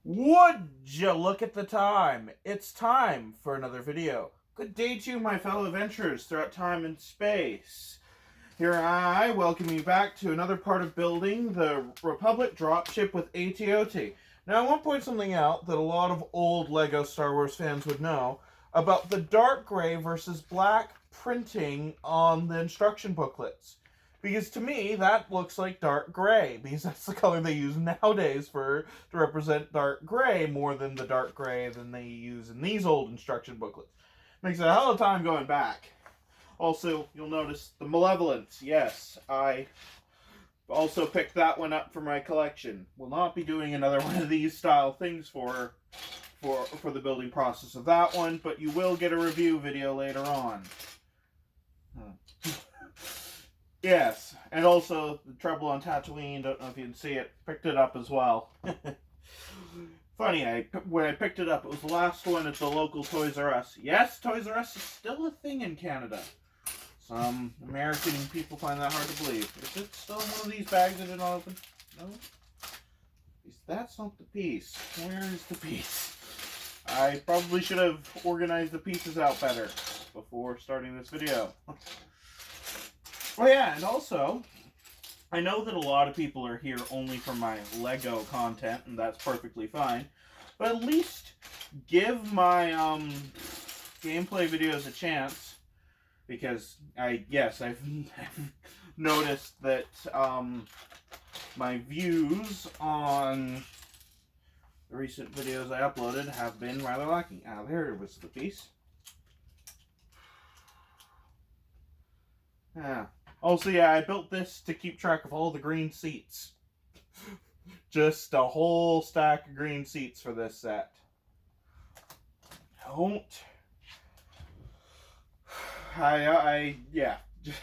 Would you look at the time? It's time for another video. Good day to you, my fellow adventurers throughout time and space. Here I welcome you back to another part of building the Republic Dropship with AT-OT. Now, I want to point something out that a lot of old LEGO Star Wars fans would know about the dark gray versus black printing on the instruction booklets. Because to me, that looks like dark gray, because that's the color they use nowadays to represent dark gray more than the dark gray than they use in these old instruction booklets. Makes a hell of a time going back. Also, you'll notice the Malevolence. Yes, I also picked that one up for my collection. Will not be doing another one of these style things for the building process of that one, but you will get a review video later on. Yes, and also the Trouble on Tatooine, don't know if you can see it, picked it up as well. Funny, when I picked it up, it was the last one at the local Toys R Us. Yes, Toys R Us is still a thing in Canada. Some American people find that hard to believe. Is it still one of these bags that did not open? No? That's not the piece. Where is the piece? I probably should have organized the pieces out better before starting this video. Oh yeah, and also, I know that a lot of people are here only for my LEGO content, and that's perfectly fine. But at least give my gameplay videos a chance, because I've noticed that my views on the recent videos I uploaded have been rather lacking. Ah, there was the piece. Yeah. Also, yeah, I built this to keep track of all the green seats. Just a whole stack of green seats for this set. Yeah. It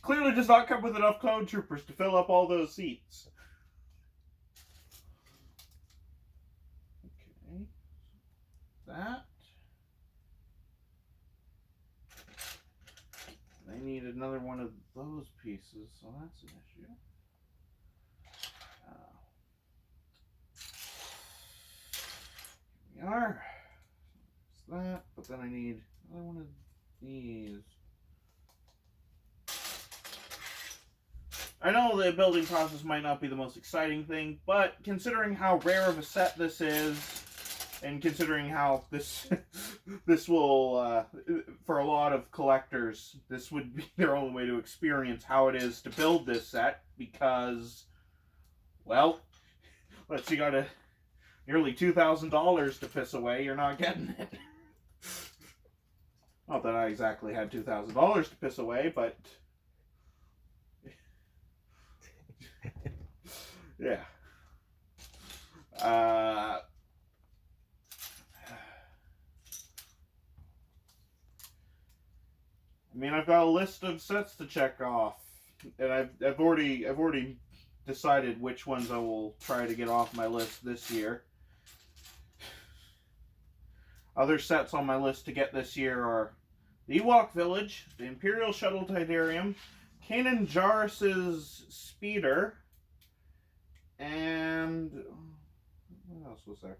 clearly does not come with enough clone troopers to fill up all those seats. Okay. That. I need another one of those pieces, so that's an issue. Here we are. That's that, but then I need another one of these. I know the building process might not be the most exciting thing, but considering how rare of a set this is, and considering how this will, for a lot of collectors, this would be their only way to experience how it is to build this set, because, well, unless you got nearly $2,000 to piss away, you're not getting it. Not that I exactly had $2,000 to piss away, but yeah. I mean, I've got a list of sets to check off, and I've already decided which ones I will try to get off my list this year. Other sets on my list to get this year are the Ewok Village, the Imperial Shuttle Tidarium, Kanan Jarrus's Speeder, and what else was there?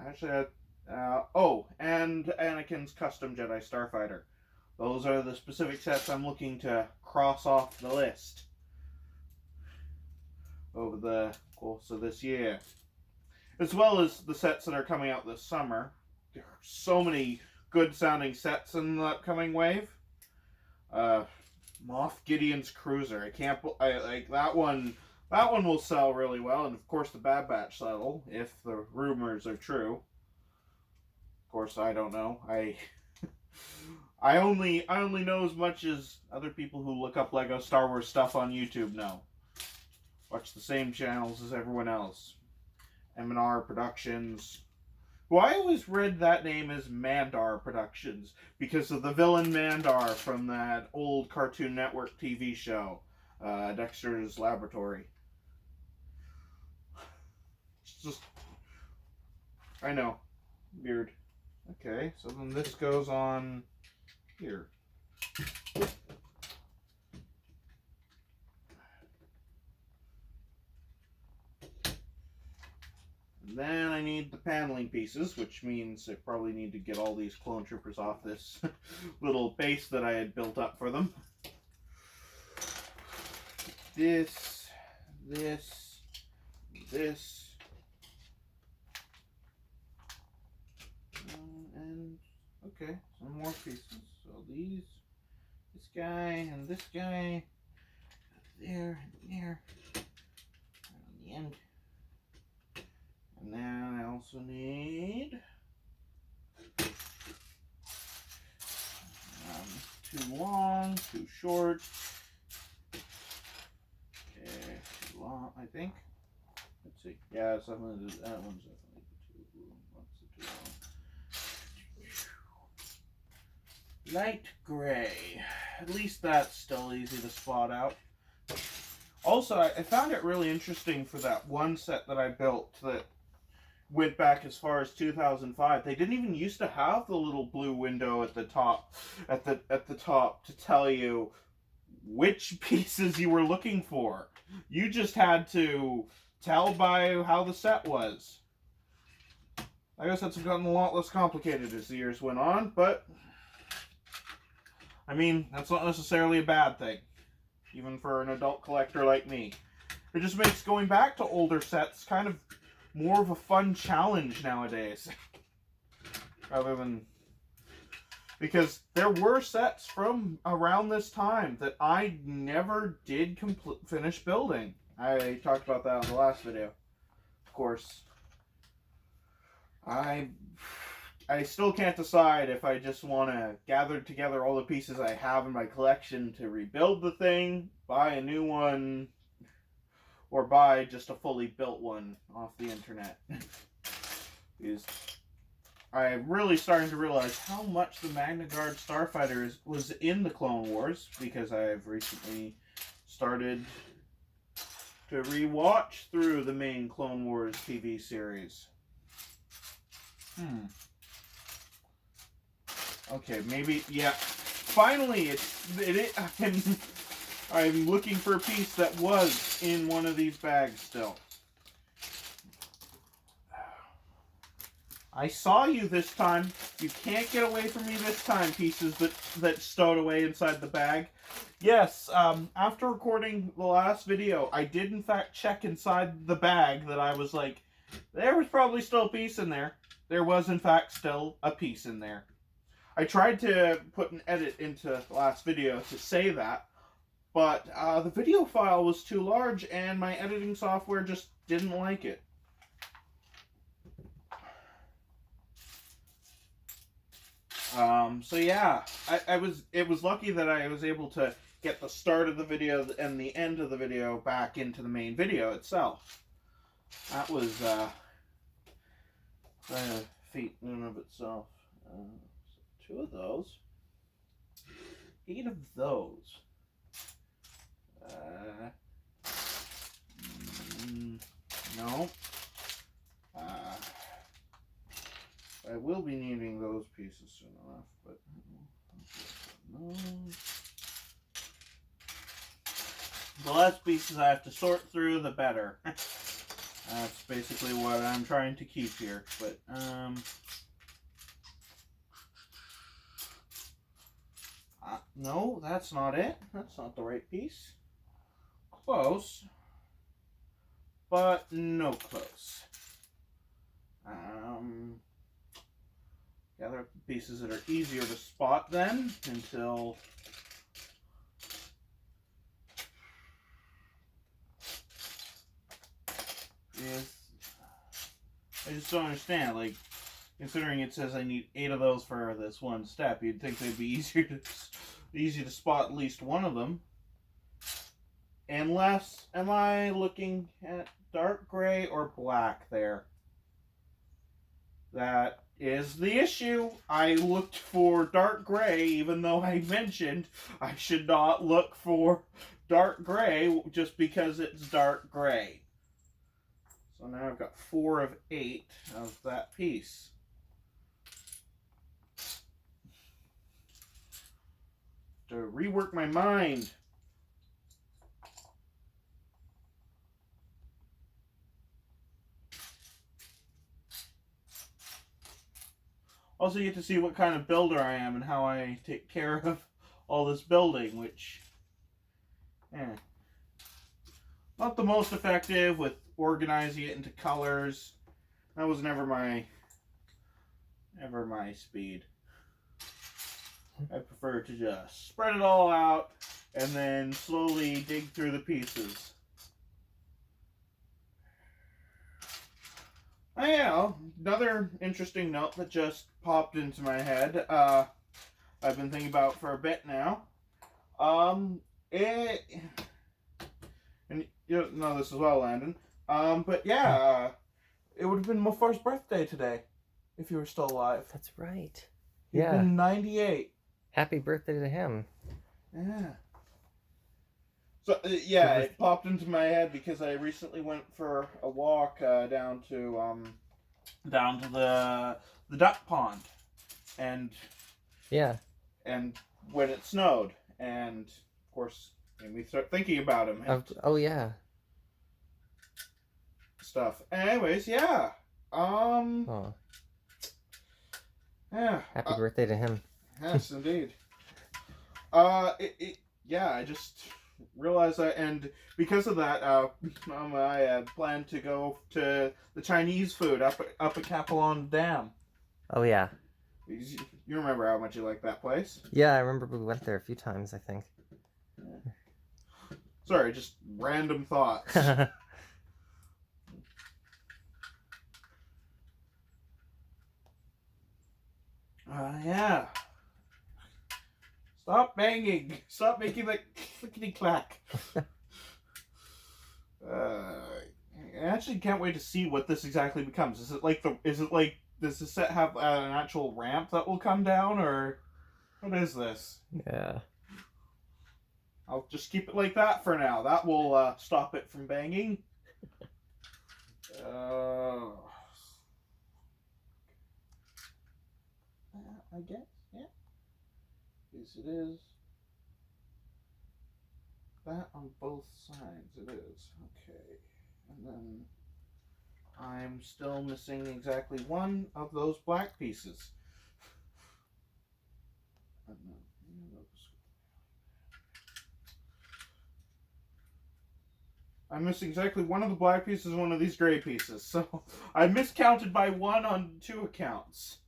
Actually, and Anakin's Custom Jedi Starfighter. Those are the specific sets I'm looking to cross off the list over the course of this year. As well as the sets that are coming out this summer. There are so many good sounding sets in the upcoming wave. Moff Gideon's Cruiser. Like that one. That one will sell really well, and of course the Bad Batch settle, if the rumors are true. Of course, I don't know. I only know as much as other people who look up LEGO Star Wars stuff on YouTube know. Watch the same channels as everyone else. M&R Productions. Well, I always read that name as Mandar Productions because of the villain Mandar from that old Cartoon Network TV show, Dexter's Laboratory. It's just, I know, weird. Okay, so then this goes on here. then I need the paneling pieces, which means I probably need to get all these clone troopers off this little base that I had built up for them. This, and okay, some more pieces. So these, this guy, and this guy, there, and there, on the end. And then I also need too long, too short. Okay, too long, I think. Let's see. Yeah, that one's definitely too long. Light gray. At least that's still easy to spot out. Also, I found it really interesting for that one set that I built that went back as far as 2005. They didn't even used to have the little blue window at the top, at the top to tell you which pieces you were looking for. You just had to tell by how the set was. I guess that's gotten a lot less complicated as the years went on, but I mean, that's not necessarily a bad thing, even for an adult collector like me. It just makes going back to older sets kind of more of a fun challenge nowadays. Rather than... Because there were sets from around this time that I never did finish building. I talked about that in the last video. Of course, I still can't decide if I just want to gather together all the pieces I have in my collection to rebuild the thing, buy a new one, or buy just a fully built one off the internet. Because I'm really starting to realize how much the Magna Guard Starfighter was in the Clone Wars, because I've recently started to re-watch through the main Clone Wars TV series. Okay, maybe, yeah. Finally, I'm looking for a piece that was in one of these bags still. I saw you this time. You can't get away from me this time, pieces that stowed away inside the bag. Yes, after recording the last video, I did in fact check inside the bag that I was like, there was probably still a piece in there. There was in fact still a piece in there. I tried to put an edit into the last video to say that, but the video file was too large and my editing software just didn't like it. So yeah, it was lucky that I was able to get the start of the video and the end of the video back into the main video itself. That was a feat in and of itself. 2 of those. 8 of those. No. I will be needing those pieces soon enough, but no. The less pieces I have to sort through, the better. That's basically what I'm trying to keep here, but no, that's not it. That's not the right piece. Close, but no close. Gather up the pieces that are easier to spot then until I just don't understand, like, considering it says I need 8 of those for this one step, you'd think they'd be easy to spot at least one of them. Unless, am I looking at dark gray or black there? That is the issue. I looked for dark gray, even though I mentioned I should not look for dark gray just because it's dark gray. So now I've got 4 of 8 of that piece. To rework my mind. Also, you get to see what kind of builder I am and how I take care of all this building, which, not the most effective with organizing it into colors. That was never my speed. I prefer to just spread it all out and then slowly dig through the pieces. Another interesting note that just popped into my head, I've been thinking about for a bit now. And you know this as well, Landon. But yeah, it would have been Mofar's birthday today, if he were still alive. That's right. He'd been 98. Happy birthday to him. Yeah. So yeah, it popped into my head because I recently went for a walk down to the duck pond, and when it snowed, and of course made me start thinking about him. Oh yeah. Stuff. Anyways, yeah. Oh. Yeah. Happy birthday to him. Yes, indeed. Yeah, I just realized that, and because of that, I had planned to go to the Chinese food up at Capelon Dam. Oh yeah. You remember how much you like that place? Yeah, I remember we went there a few times, I think. Yeah. Sorry, just random thoughts. Yeah. Stop banging. Stop making that clickety clack. I actually can't wait to see what this exactly becomes. Does this set have an actual ramp that will come down, or what is this? Yeah. I'll just keep it like that for now. That will stop it from banging. I guess, yeah. Yes, it is. That on both sides, it is. Okay. And then I'm still missing exactly one of those black pieces. I'm missing exactly one of the black pieces and one of these gray pieces. So I miscounted by one on 2 accounts.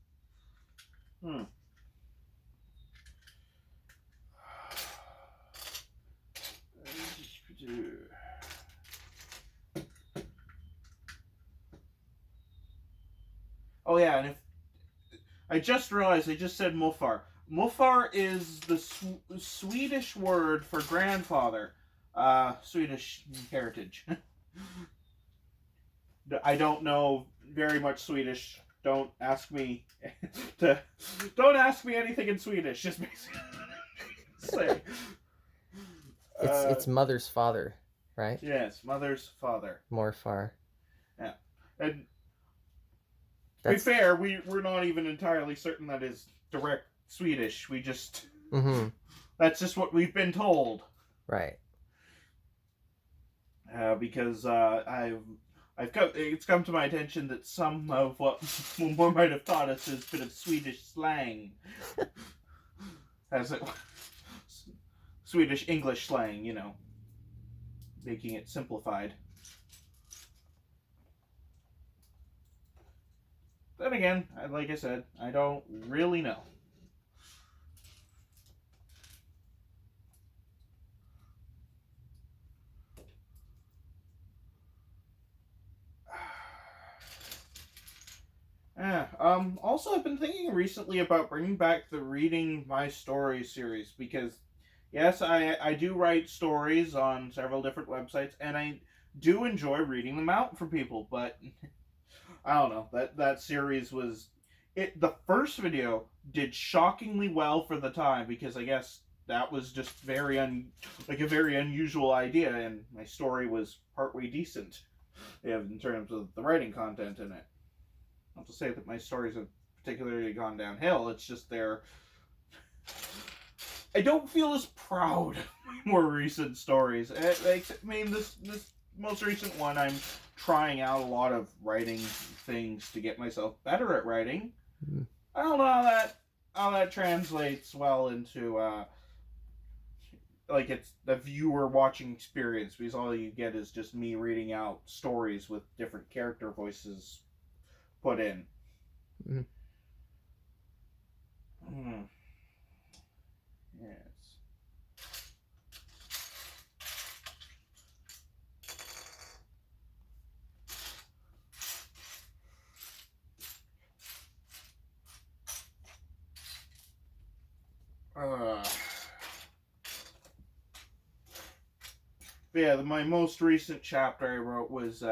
Oh yeah, and if I just realized I just said Mofar. Mofar is the Swedish word for grandfather. Swedish heritage. I don't know very much Swedish. Don't ask me don't ask me anything in Swedish. Just basically say. It's mother's father, right? Yes, mother's father. Morfar. Yeah. And to be fair, we're not even entirely certain that is direct Swedish. We just that's just what we've been told. Right. Because it's come to my attention that some of what one might have taught us is a bit of Swedish slang, as it Swedish English slang, you know, making it simplified. Then again, like I said, I don't really know. Also, I've been thinking recently about bringing back the Reading My Stories series, because, yes, I do write stories on several different websites, and I do enjoy reading them out for people, but I don't know, that series was... The first video did shockingly well for the time, because I guess that was just a very unusual idea, and my story was partway decent in terms of the writing content in it. Not to say that my stories have particularly gone downhill, it's just I don't feel as proud of my more recent stories. I mean, this most recent one, I'm trying out a lot of writing things to get myself better at writing. I don't know how that translates well into like it's the viewer watching experience, because all you get is just me reading out stories with different character voices put in. Mm. Yes. But yeah, my most recent chapter I wrote was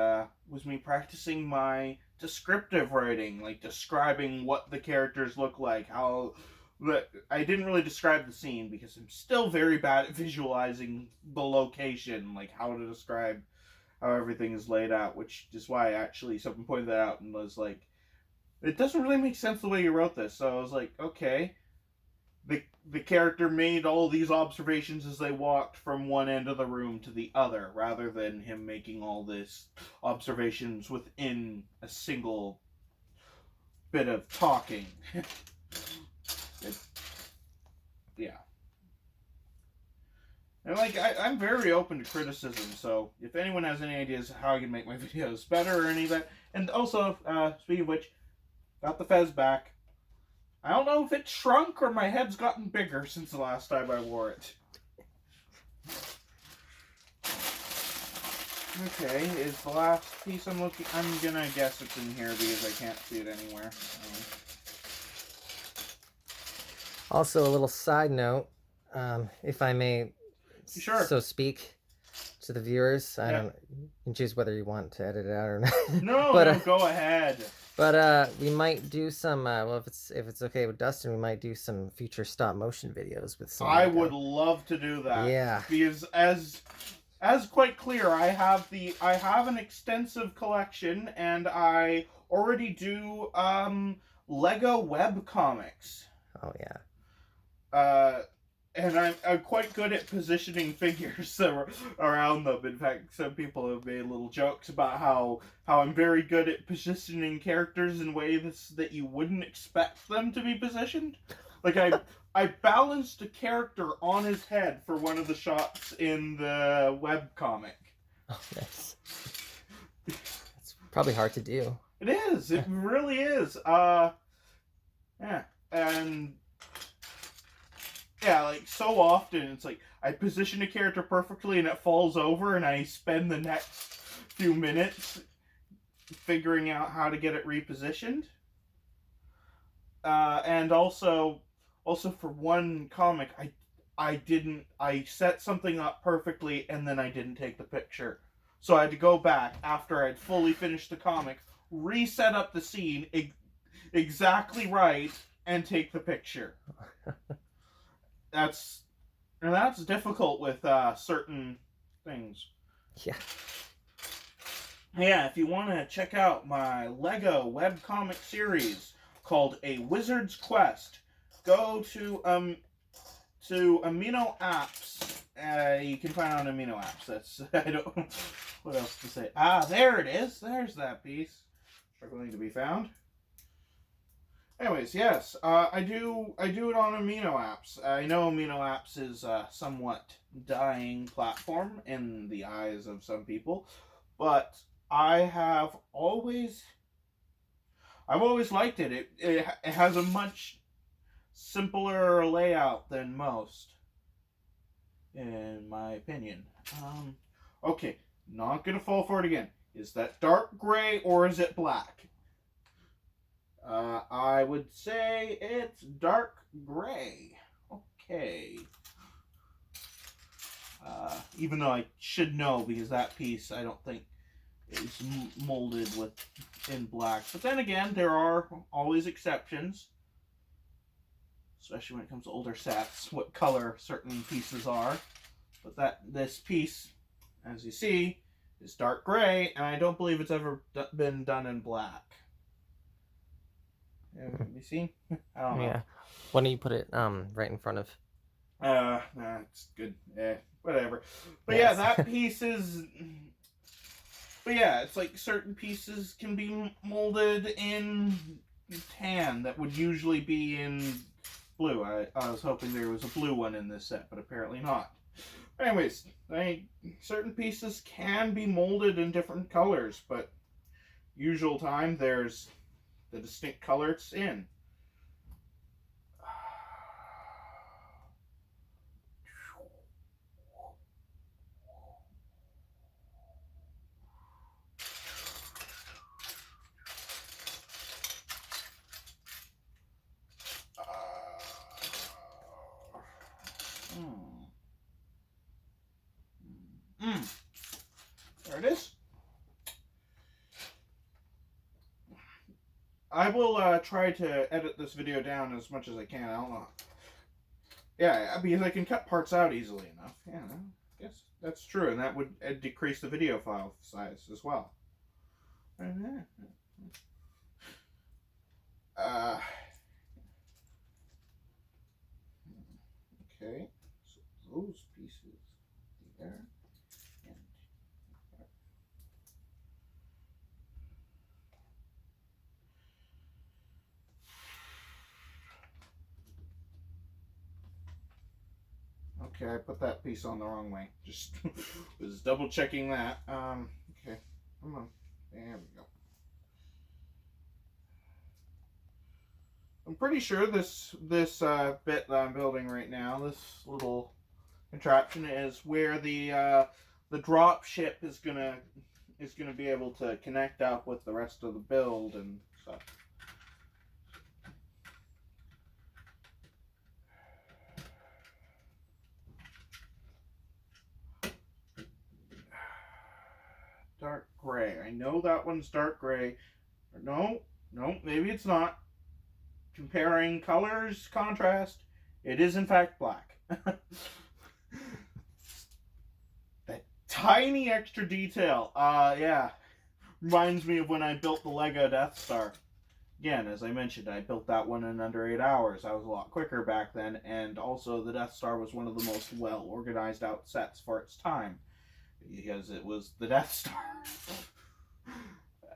me practicing my descriptive writing, like describing what the characters look like, how. But I didn't really describe the scene because I'm still very bad at visualizing the location, like how to describe how everything is laid out, which is why actually someone pointed that out and was like, it doesn't really make sense the way you wrote this. So I was like, okay. The character made all these observations as they walked from one end of the room to the other, rather than him making all this observations within a single bit of talking. Yeah. And like, I'm very open to criticism, so if anyone has any ideas how I can make my videos better or any of that, and also, speaking of which, got the fez back. I don't know if it shrunk or my head's gotten bigger since the last time I wore it. Okay, is the last piece I'm looking... I'm gonna guess it's in here because I can't see it anywhere. Also, a little side note, if I may so speak to the viewers, I don't know, you can choose whether you want to edit it out or not. No, but, no, go ahead. But we might do some, well, if it's okay with Dustin, we might do some future stop motion videos with some. I would love to do that. Yeah. Because as quite clear, I have an extensive collection, and I already do Lego web comics. Oh yeah. And I'm quite good at positioning figures around them. In fact, some people have made little jokes about how I'm very good at positioning characters in ways that you wouldn't expect them to be positioned. Like I balanced a character on his head for one of the shots in the webcomic. Oh, nice. It's probably hard to do. It is. It really is. Yeah. And yeah, like so often it's like I position a character perfectly and it falls over, and I spend the next few minutes figuring out how to get it repositioned. And also for one comic, I set something up perfectly and then I didn't take the picture. So I had to go back after I'd fully finished the comic, reset up the scene exactly right, and take the picture. That's difficult with certain things. Yeah. Yeah, if you want to check out my Lego webcomic series called A Wizard's Quest, go to Amino Apps. You can find it on Amino Apps. That's I don't. What else to say? Ah, there it is. There's that piece. Struggling to be found. Anyways, yes, I do it on Amino Apps. I know Amino Apps is a somewhat dying platform in the eyes of some people, but I've always liked it. It has a much simpler layout than most, in my opinion. Okay, not gonna fall for it again. Is that dark gray or is it black? I would say it's dark gray. Okay. Even though I should know, because that piece I don't think is molded in black. But then again, there are always exceptions. Especially when it comes to older sets, what color certain pieces are. But this piece, as you see, is dark gray, and I don't believe it's ever been done in black. Have you seen? I don't know. Yeah. Why don't you put it right in front of? It's good. Whatever. But yes. Yeah, that piece is. But yeah, it's like certain pieces can be molded in tan that would usually be in blue. I was hoping there was a blue one in this set, but apparently not. Anyways, certain pieces can be molded in different colors, but usual time there's the distinct color it's in. There it is. I will try to edit this video down as much as I can. I don't know. Yeah, because I can cut parts out easily enough. Yeah, I guess that's true, and that would decrease the video file size as well. Okay, so those pieces there. Okay, I put that piece on the wrong way. Just was double checking that. Okay, come on. There we go. I'm pretty sure this bit that I'm building right now, this little contraption, is where the dropship is gonna be able to connect up with the rest of the build and stuff. Dark gray. I know that one's dark gray. No, maybe it's not. Comparing colors, contrast, it is in fact black. That tiny extra detail, yeah, reminds me of when I built the Lego Death Star. Again, as I mentioned, I built that one in under 8 hours. I was a lot quicker back then, and also the Death Star was one of the most well-organized out sets for its time, because it was the Death Star.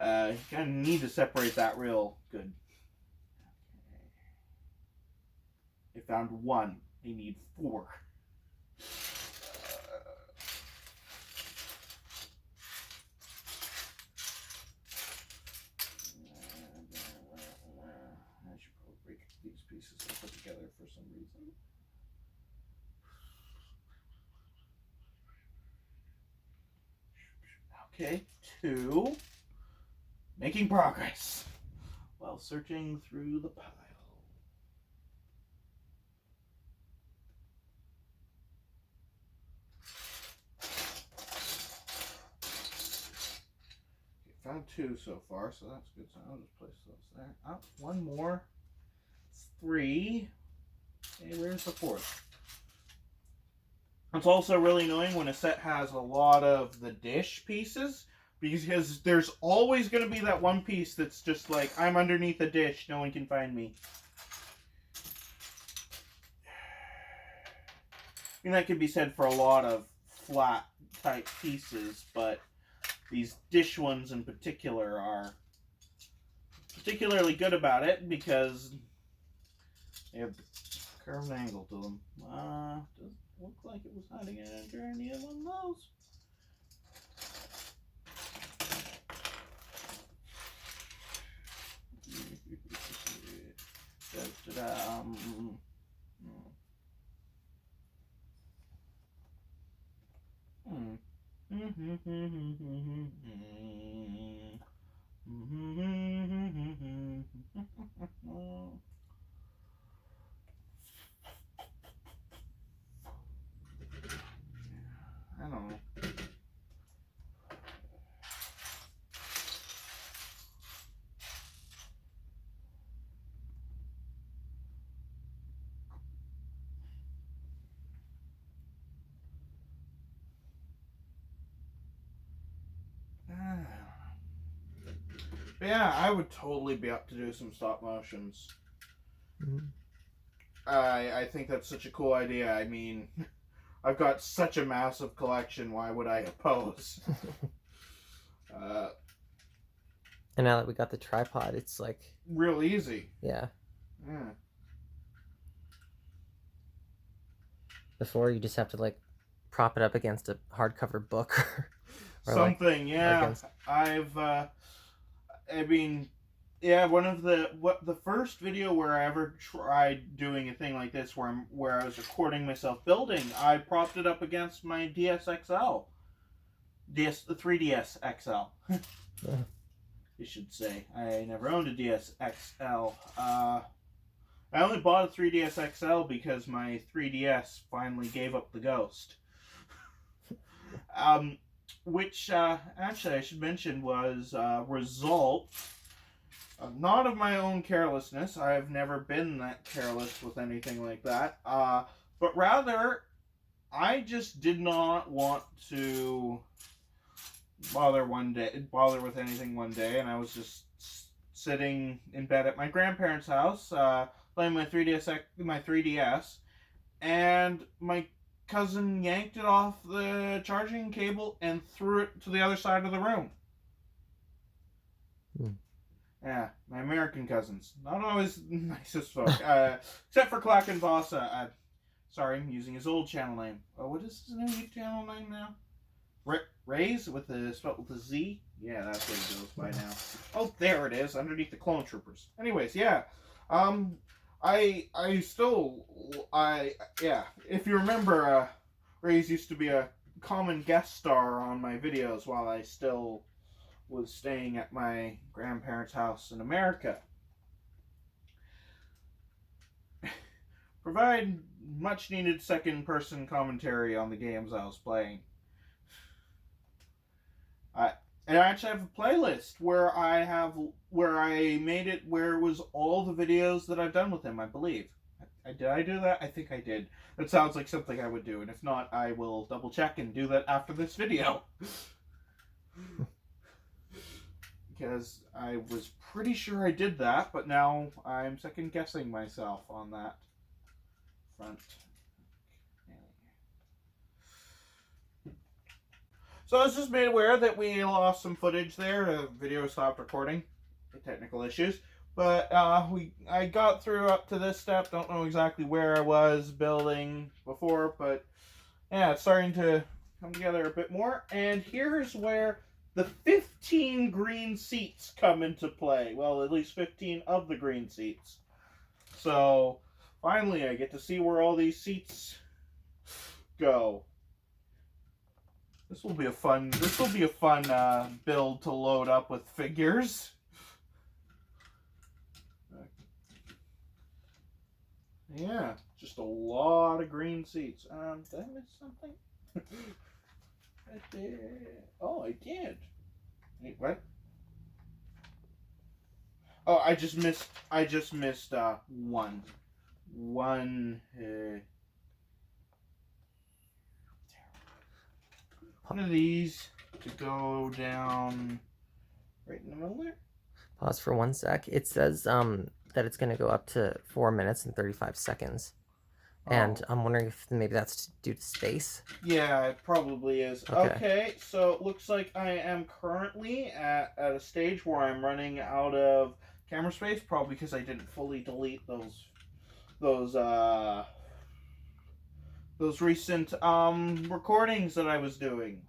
You kind of need to separate that real good. I found one. I need 4. I should probably break these pieces and put together for some reason. Okay, 2. Making progress while searching through the pile. Found 2 so far, so that's good. So I'll just place those there. Oh, 1 more. 3. Hey, where's the 4th? It's also really annoying when a set has a lot of the dish pieces, because there's always going to be that one piece that's just like, I'm underneath a dish, no one can find me. I mean, that could be said for a lot of flat type pieces, but these dish ones in particular are particularly good about it because they have a curved angle to them. Doesn't look like it was hiding it under any of one of those. I don't know. Yeah, I would totally be up to do some stop motions. Mm-hmm. I think that's such a cool idea. I mean, I've got such a massive collection. Why would I oppose? And now that we got the tripod, it's like real easy. Yeah. Yeah. Before you just have to like prop it up against a hardcover book or something. Like, yeah. Against... I mean, yeah. One of the first video where I ever tried doing a thing like this, where I was recording myself building, I propped it up against my DSXL, the 3DS XL. Yeah. You should say. I never owned a DSXL. I only bought a 3DS XL because my 3DS finally gave up the ghost. Which, actually, I should mention was a result, not of my own carelessness. I've never been that careless with anything like that. But rather, I just did not want to bother with anything one day, and I was just sitting in bed at my grandparents' house, playing my 3DS, and my cousin yanked it off the charging cable and threw it to the other side of the room. Yeah, my American cousins. Not always the nicest folk. Except for Clack and Vossa. Sorry, I'm using his old channel name. What is his new channel name now? Rays spelled with a Z? Yeah, that's what it goes by now. Oh, there it is, underneath the Clone Troopers. Anyways, yeah. If you remember, Rays used to be a common guest star on my videos while I still was staying at my grandparents' house in America. Provide much needed second person commentary on the games I was playing. And I actually have a playlist where I made it where it was all the videos that I've done with him, I believe. Did I do that? I think I did. That sounds like something I would do, and if not, I will double check and do that after this video. Because I was pretty sure I did that, but now I'm second guessing myself on that front. So I was just made aware that we lost some footage there. The video stopped recording. Technical issues. But I got through up to this step. Don't know exactly where I was building before, but yeah, it's starting to come together a bit more. And here's where the 15 green seats come into play. Well, at least 15 of the green seats. So finally I get to see where all these seats go. This will be a fun build to load up with figures. Yeah, just a lot of green seats. Did I miss something? I did. Oh, I did. Wait, what? Oh, I just missed one. One of these to go down right in the middle there. Pause for 1 sec. It says that it's going to go up to 4 minutes and 35 seconds. And I'm wondering if maybe that's due to space. Yeah, it probably is. Okay, so it looks like I am currently at a stage where I'm running out of camera space, probably because I didn't fully delete those recent recordings that I was doing.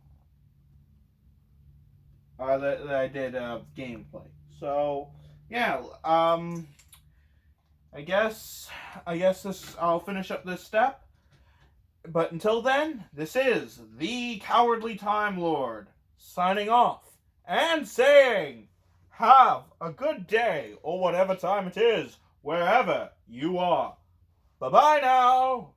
That I did gameplay. So yeah, I guess I'll finish up this step. But until then, this is the Cowardly Time Lord signing off and saying, have a good day or whatever time it is, wherever you are. Bye-bye now.